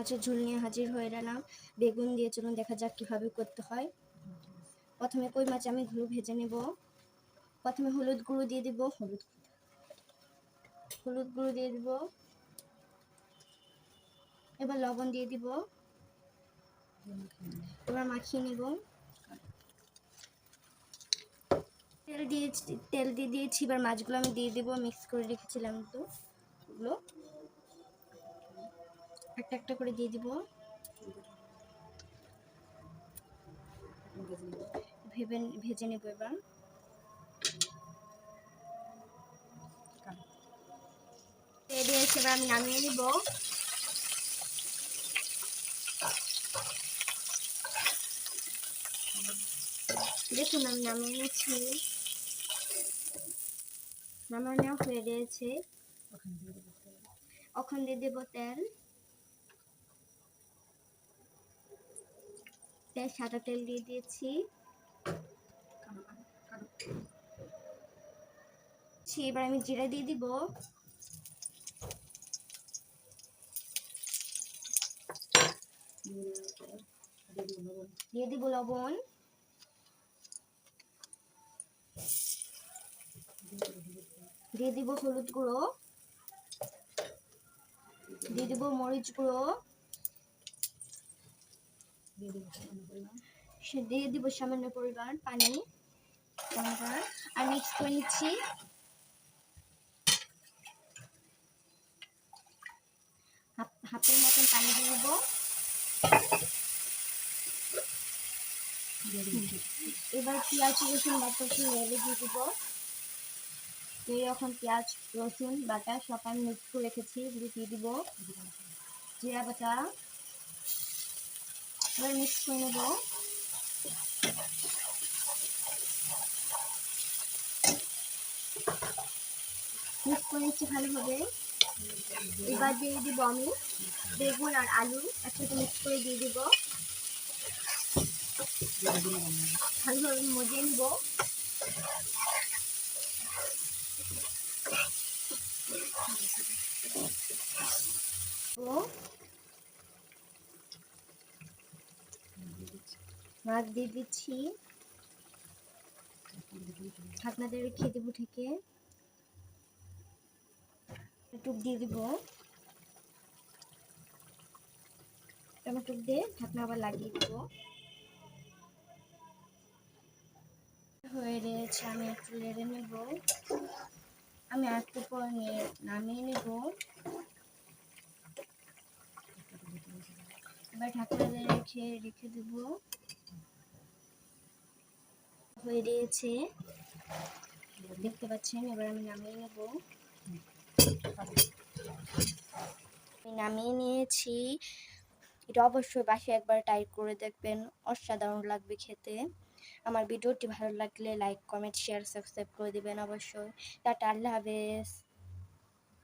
মাছের ঝোল নিয়ে হাজির হয়ে গেলাম। বেগুন দিয়ে চলুন দেখা যাক কীভাবে করতে হয়। প্রথমে কই মাছ আমি ধুয়ে ভেজে নেব। প্রথমে হলুদ গুঁড়ো দিয়ে দিব, হলুদ গুঁড়ো দিয়ে দিব। এবার লবণ দিয়ে দিব। এবার মাখিয়ে নেব। তেল দিয়ে দিয়েছি। এবার মাছগুলো আমি দিয়ে দিব। মিক্স করে রেখেছিলাম তো ওগুলো একটা একটা করে দিয়ে দিব। ভেজে নেব। এবার রেডি হয়েছে। এবার আমি নামিয়ে নিব। দেখুন আমি নামিয়ে নিচ্ছি। নামানো হয়ে গিয়েছে। এখন দিয়ে দেব তেল। সাদা তেল দিয়ে দিয়েছি। এবার আমি জিরা দিয়ে দিব। দিয়ে দিব লবণ। দিয়ে দিব হলুদ গুঁড়ো। দিয়ে দিব মরিচ গুঁড়ো। দিয়ে দিব সামান্য পরিমাণ পানি। আর মিক্স করে নিচ্ছি। হাফের মতন পানি দিয়ে দিব। এবার পেঁয়াজ রসুন বাটা নেড়ে দিয়ে দিব। এখন পেঁয়াজ রসুন বাটা সব আমি মিক্স করে রেখেছি, এগুলো দিয়ে দিব। জিরা বাটা এবার মিক্স করে নেব। মিক্স করে নিচ্ছি ভালোভাবে। এবার দিয়ে দিব আমি বেগুন আর আলু একসাথে মিক্স করে দিয়ে দিব। ভালোভাবে মজিয়ে নিব। মাছ দিয়ে দিচ্ছি। ঢাকনা দিয়ে রেখে দেব। ঢেকে টুক দিয়ে দিব। টমেটো দিয়ে ঢাকনা আবার লাগিয়ে দিব। হয়ে গেছে। আমি একটু নেড়ে নেব। আমি একটু পর নামিয়ে নেব। এবার ঢাকনা দিয়ে রেখে দেব। হয়ে গিয়েছে দেখতে পাচ্ছেন। এবার আমি নামিয়ে নেব। আমি নামিয়ে নিয়েছি। এটা অবশ্যই বাসায় একবার ট্রাই করে দেখবেন, অসাধারণ লাগবে খেতে। আমার ভিডিওটি ভালো লাগলে লাইক কমেন্ট শেয়ার সাবস্ক্রাইব করে দিবেন অবশ্যই। টাটা, আল্লাহ হাফেজ।